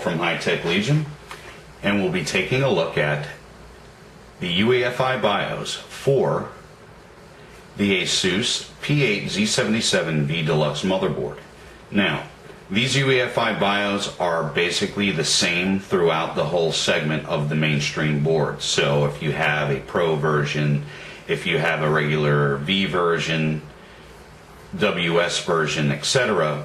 from High Tech Legion, and we'll be taking a look at the UEFI BIOS for the ASUS P8 Z77 Deluxe motherboard. Now, these UEFI BIOS are basically the same throughout the whole segment of the mainstream board. So if you have a Pro version, if you have a regular V version, WS version, etc.,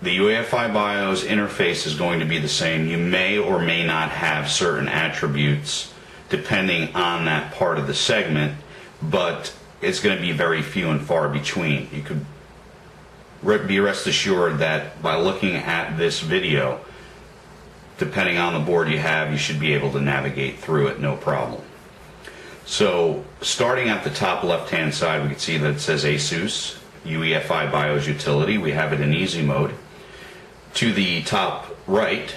the UEFI BIOS interface is going to be the same. You may or may not have certain attributes depending on that part of the segment, but it's going to be very few and far between. You could be rest assured that by looking at this video, depending on the board you have, you should be able to navigate through it no problem. So starting at the top left hand side, we can see that it says ASUS UEFI BIOS Utility. We have it in easy mode. To the top right,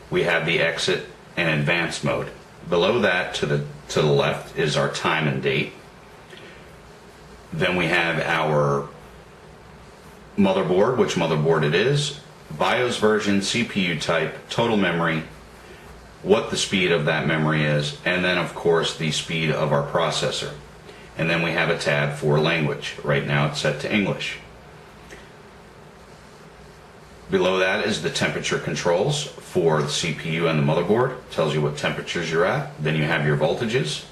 we have the exit and advanced mode. Below that, to the left, is our time and date. Then we have our motherboard, which motherboard it is, BIOS version, CPU type, total memory, what the speed of that memory is, and then of course the speed of our processor. And then we have a tab for language. Right now it's set to English. Below that is the temperature controls for the CPU and the motherboard. It tells you what temperatures you're at. Then you have your voltages.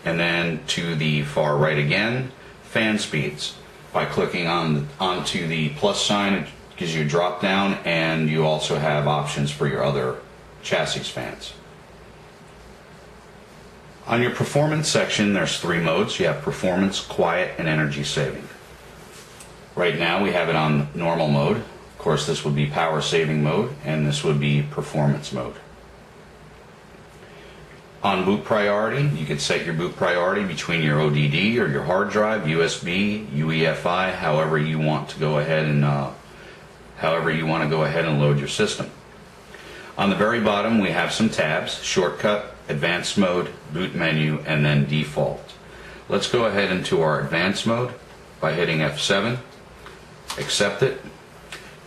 And then to the far right again, fan speeds. By clicking onto the plus sign, it gives you a drop down, and you also have options for your other chassis fans. On your performance section, there's 3 modes. You have performance, quiet, and energy saving. Right now we have it on normal mode. Of course, this would be power saving mode, and this would be performance mode. On boot priority, you could set your boot priority between your ODD or your hard drive, USB, UEFI, however you want to go ahead and load your system. On the very bottom, we have some tabs: shortcut, advanced mode, boot menu, and then default. Let's go ahead into our advanced mode by hitting F7, accept it,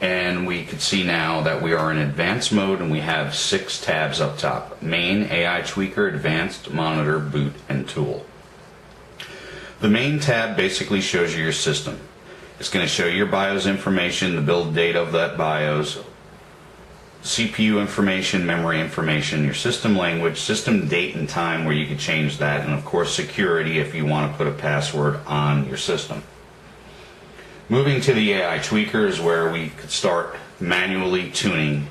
and we can see now that we are in advanced mode, and we have 6 tabs up top: main, AI tweaker, advanced, monitor, boot, and tool. The main tab basically shows you your system. It's going to show you your BIOS information, the build date of that BIOS, CPU information, memory information, your system language, system date and time where you can change that, and of course security if you want to put a password on your system. Moving to the AI tweaker is where we could start manually tuning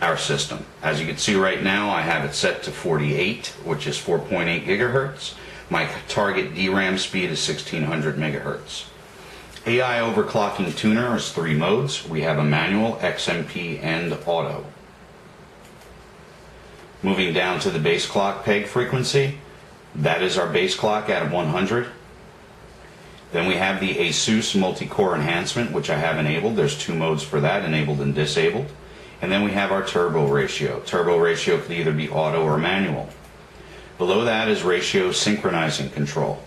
our system. As you can see right now, I have it set to 48, which is 4.8 gigahertz. My target DRAM speed is 1600 megahertz. AI overclocking tuner is 3 modes. We have a manual, XMP, and auto. Moving down to the base clock peg frequency, that is our base clock at 100. Then we have the ASUS multi-core enhancement, which I have enabled. There's 2 modes for that, enabled and disabled. And then we have our turbo ratio. Turbo ratio could either be auto or manual. Below that is ratio synchronizing control.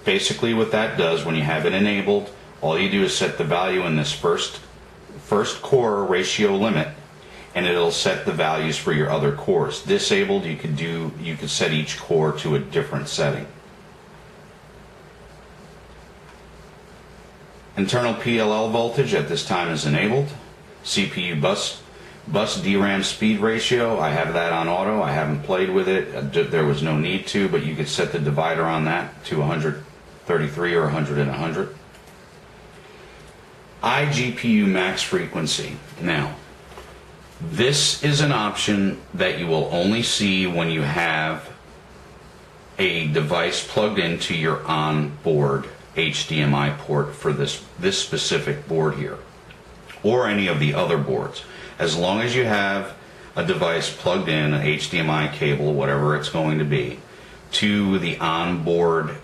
Basically what that does, when you have it enabled, all you do is set the value in this first core ratio limit, and it'll set the values for your other cores. Disabled, you could set each core to a different setting. Internal Pll voltage at this time is enabled. CPU bus DRAM speed ratio, I have that on auto. I haven't played with it. There was no need to, but you could set the divider on that to 133 or 100 and 100. iGPU max frequency. Now, this is an option that you will only see when you have a device plugged into your onboard HDMI port for this specific board here, or any of the other boards. As long as you have a device plugged in, an HDMI cable, whatever it's going to be, to the onboard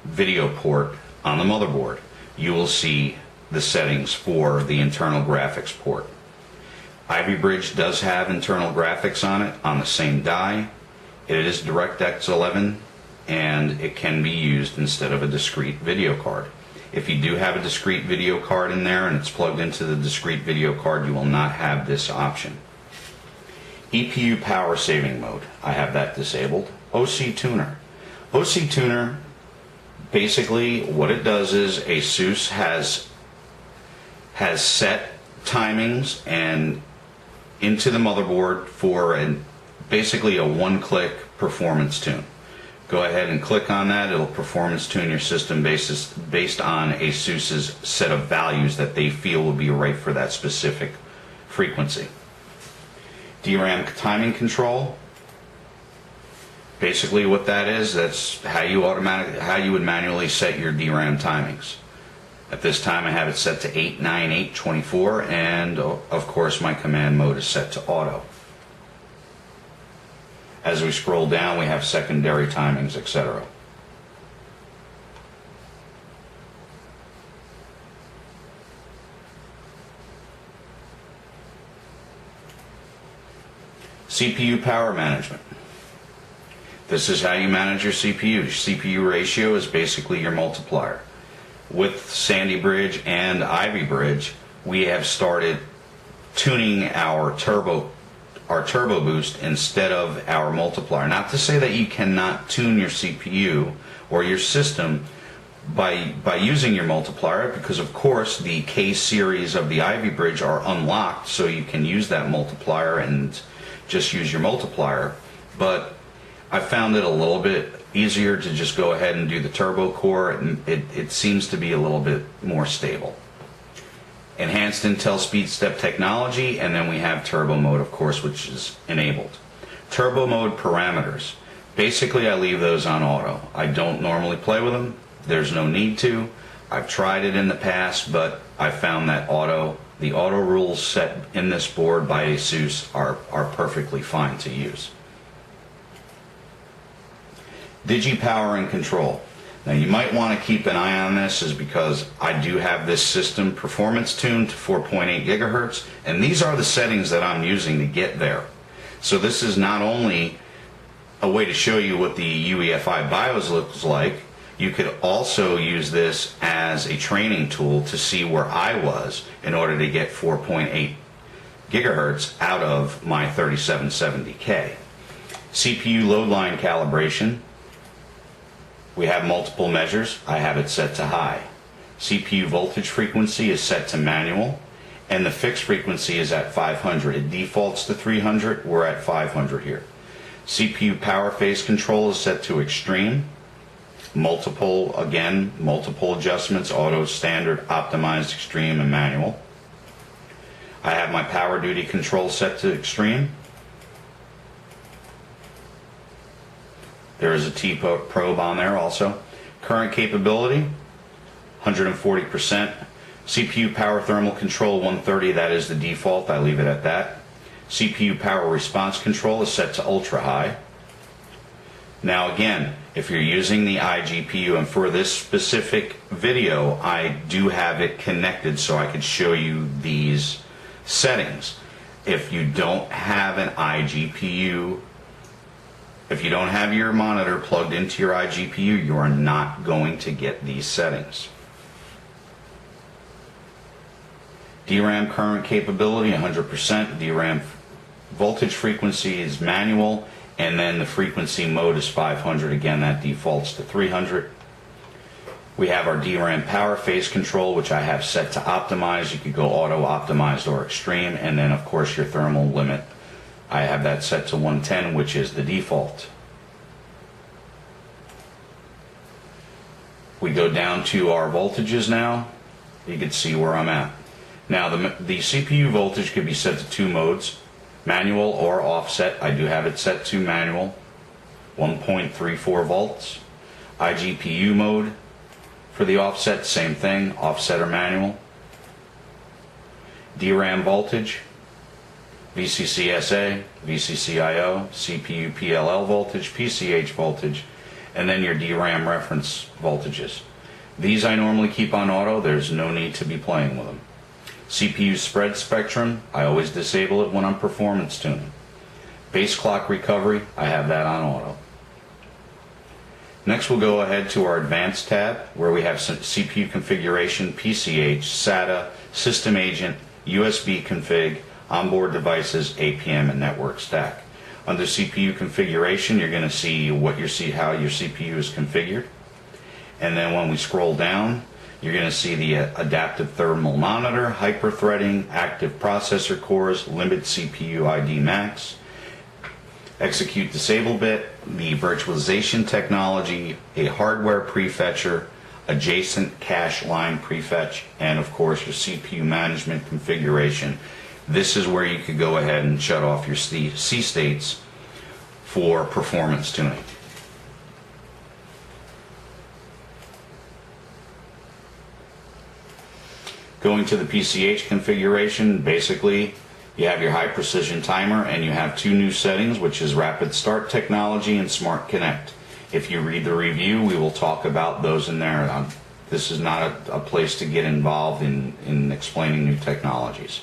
video port on the motherboard, you will see the settings for the internal graphics port. Ivy Bridge does have internal graphics on it on the same die. It is DirectX 11, and it can be used instead of a discrete video card. If you do have a discrete video card in there and it's plugged into the discrete video card, you will not have this option. EPU power saving mode, I have that disabled. OC tuner. OC tuner, basically what it does is ASUS has set timings and into the motherboard for basically a one-click performance tune. Go ahead and click on that. It'll performance tune your system based on ASUS's set of values that they feel will be right for that specific frequency. DRAM timing control. Basically what that is, that's how you would manually set your DRAM timings. At this time I have it set to 8, 9, 8, 24, and of course my command mode is set to auto. As we scroll down, we have secondary timings, etc. CPU power management. This is how you manage your CPU. CPU ratio is basically your multiplier. With Sandy Bridge and Ivy Bridge, we have started tuning our turbo boost instead of our multiplier. Not to say that you cannot tune your CPU or your system by using your multiplier, because of course the K series of the Ivy Bridge are unlocked, so you can use that multiplier and just use your multiplier. But I found it a little bit easier to just go ahead and do the turbo core, and it seems to be a little bit more stable. Enhanced Intel speed step technology, and then we have turbo mode, of course, which is enabled. Turbo mode parameters. Basically I leave those on auto. I don't normally play with them. There's no need to. I've tried it in the past, but I found that the auto rules set in this board by ASUS are perfectly fine to use. Digi power and control. Now you might want to keep an eye on this, is because I do have this system performance tuned to 4.8 gigahertz, and these are the settings that I'm using to get there. So this is not only a way to show you what the UEFI BIOS looks like, you could also use this as a training tool to see where I was in order to get 4.8 gigahertz out of my 3770K. CPU load line calibration. We have multiple measures. I have it set to high. CPU voltage frequency is set to manual, and the fixed frequency is at 500. It defaults to 300. We're at 500 here. CPU power phase control is set to extreme. Multiple adjustments: auto, standard, optimized, extreme, and manual. I have my power duty control set to extreme. There is a T probe on there also. Current capability, 140%. CPU power thermal control, 130. That is the default. I leave it at that. CPU power response control is set to ultra high. Now again, if you're using the iGPU, and for this specific video, I do have it connected so I could show you these settings. If you don't have an iGPU, if you don't have your monitor plugged into your iGPU, you are not going to get these settings. DRAM current capability, 100%. DRAM voltage frequency is manual, and then the frequency mode is 500. Again, that defaults to 300. We have our DRAM power phase control, which I have set to optimize. You could go auto, optimized, or extreme, and then of course your thermal limit, I have that set to 110, which is the default. We go down to our voltages now. You can see where I'm at. Now the CPU voltage could be set to two modes, manual or offset. I do have it set to manual, 1.34 volts. iGPU mode for the offset, same thing, offset or manual. DRAM voltage, VCCSA, VCCIO, CPU Pll voltage, PCH voltage, and then your DRAM reference voltages. These I normally keep on auto. There's no need to be playing with them. CPU spread spectrum, I always disable it when I'm performance tuning. Base clock recovery, I have that on auto. Next we'll go ahead to our advanced tab, where we have some CPU configuration, PCH, SATA, system agent, USB config, onboard devices, APM, and network stack. Under CPU configuration, you're going to see how your CPU is configured. And then when we scroll down, you're going to see the adaptive thermal monitor, hyper-threading, active processor cores, limit CPU ID max, execute disable bit, the virtualization technology, a hardware prefetcher, adjacent cache line prefetch, and of course your CPU management configuration. This is where you could go ahead and shut off your C states for performance tuning. Going to the PCH configuration, basically you have your high precision timer and you have two new settings, which is rapid start technology and smart connect. If you read the review, we will talk about those in there. This is not a place to get involved in explaining new technologies.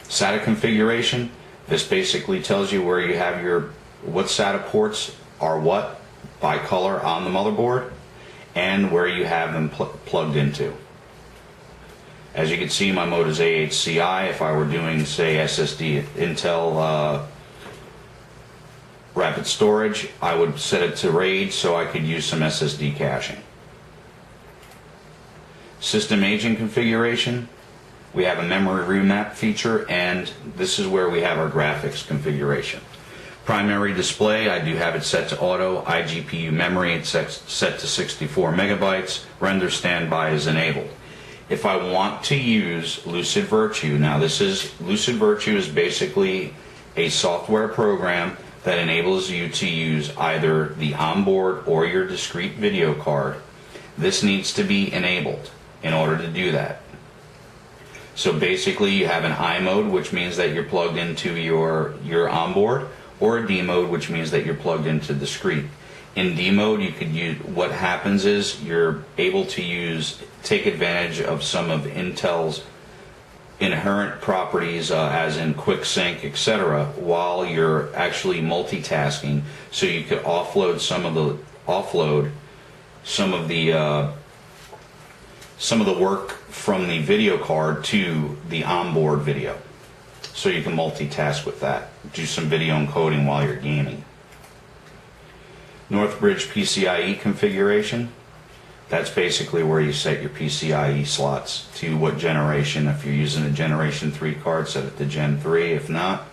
SATA configuration, this basically tells you where you have what SATA ports are what by color on the motherboard and where you have them plugged into. As you can see, my mode is AHCI. If I were doing, say, SSD Intel rapid storage, I would set it to RAID so I could use some SSD caching. System aging configuration, we have a memory remap feature, and this is where we have our graphics configuration. Primary display, I do have it set to auto. iGPU memory, it's set to 64 megabytes. Render standby is enabled. If I want to use Lucid Virtue, now Lucid Virtue is basically a software program that enables you to use either the onboard or your discrete video card. This needs to be enabled in order to do that. So basically you have an I mode, which means that you're plugged into your onboard, or a D mode, which means that you're plugged into discrete. In D mode, you could use, what happens is you're able to take advantage of some of Intel's inherent properties, as in quick sync, etc., while you're actually multitasking. So you could offload some of the work from the video card to the onboard video. So you can multitask with that. Do some video encoding while you're gaming. Northbridge PCIe configuration. That's basically where you set your PCIe slots to what generation. If you're using a Generation 3 card, set it to Gen 3. If not,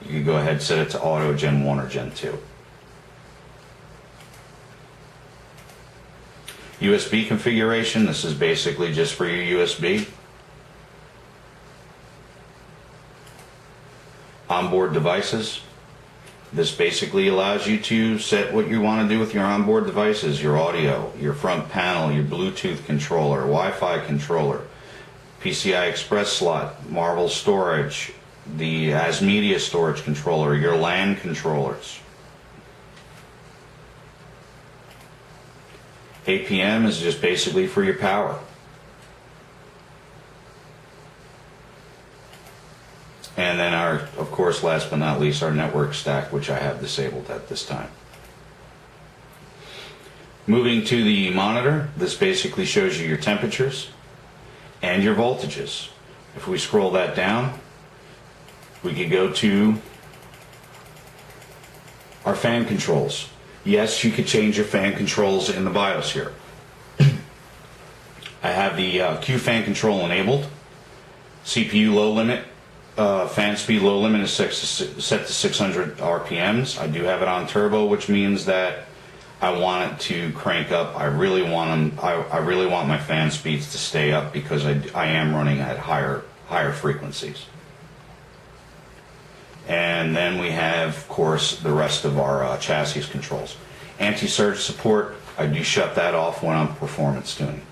you can go ahead and set it to auto Gen 1 or Gen 2. USB configuration. This is basically just for your USB. Onboard devices. This basically allows you to set what you want to do with your onboard devices, your audio, your front panel, your Bluetooth controller, Wi-Fi controller, PCI Express slot, Marvel storage, the as media storage controller, your LAN controllers. APM is just basically for your power. And then of course, last but not least, our network stack, which I have disabled at this time. Moving to the monitor, this basically shows you your temperatures and your voltages. If we scroll that down, we could go to our fan controls. Yes, you could change your fan controls in the BIOS here. I have the Q fan control enabled. CPU low limit. Fan speed low limit is set to 600 RPMs. I do have it on turbo, which means that I want it to crank up. I really want my fan speeds to stay up because I am running at higher frequencies. And then we have, of course, the rest of our chassis controls. Anti-surge support, I do shut that off when I'm performance tuning.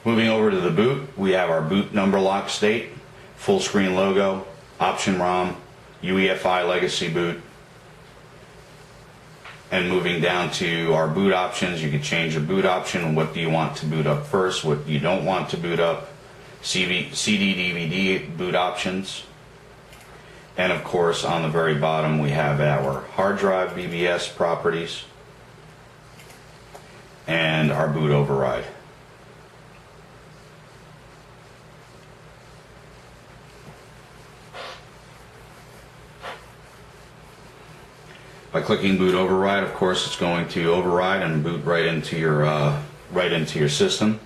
Moving over to the boot, we have our boot number lock state. Full screen logo, option ROM, UEFI legacy boot. And moving down to our boot options, you can change your boot option. What do you want to boot up first? What you don't want to boot up? CD, DVD boot options. And of course, on the very bottom, we have our hard drive BBS properties and our boot override. By clicking boot override, of course, it's going to override and boot right into your system.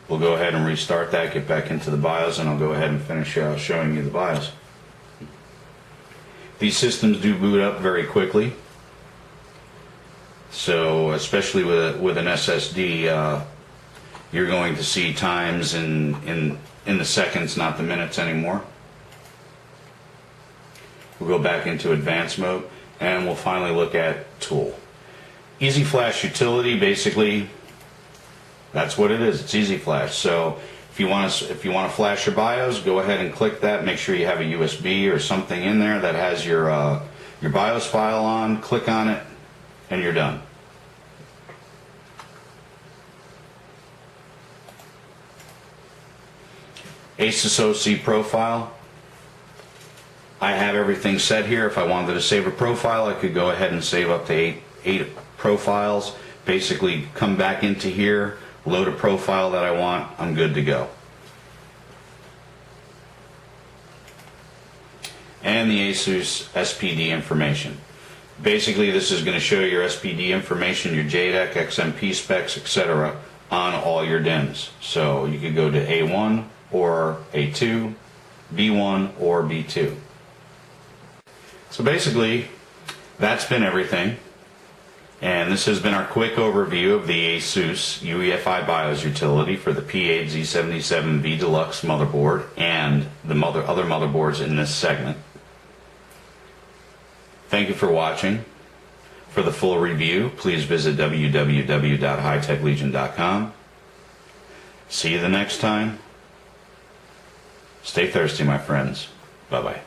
We'll go ahead and restart that, get back into the BIOS, and I'll go ahead and finish showing you the BIOS. These systems do boot up very quickly, so especially with an SSD, you're going to see times in the seconds, not the minutes anymore. We'll go back into advanced mode, and we'll finally look at tool. Easy Flash utility, basically, that's what it is. It's Easy Flash. So if you want to flash your BIOS, go ahead and click that. Make sure you have a USB or something in there that has your BIOS file on. Click on it, and you're done. ASUS OC profile. I have everything set here. If I wanted to save a profile, I could go ahead and save up to eight profiles. Basically, come back into here, load a profile that I want, I'm good to go. And the ASUS SPD information. Basically, this is going to show your SPD information, your JDEC, XMP specs, etc. on all your DIMMs. So you could go to A1 or A2, B1 or B2. So basically, that's been everything. And this has been our quick overview of the ASUS UEFI BIOS utility for the P8 Z77V Deluxe motherboard and the other motherboards in this segment. Thank you for watching. For the full review, please visit www.hightechlegion.com. See you the next time. Stay thirsty, my friends. Bye-bye.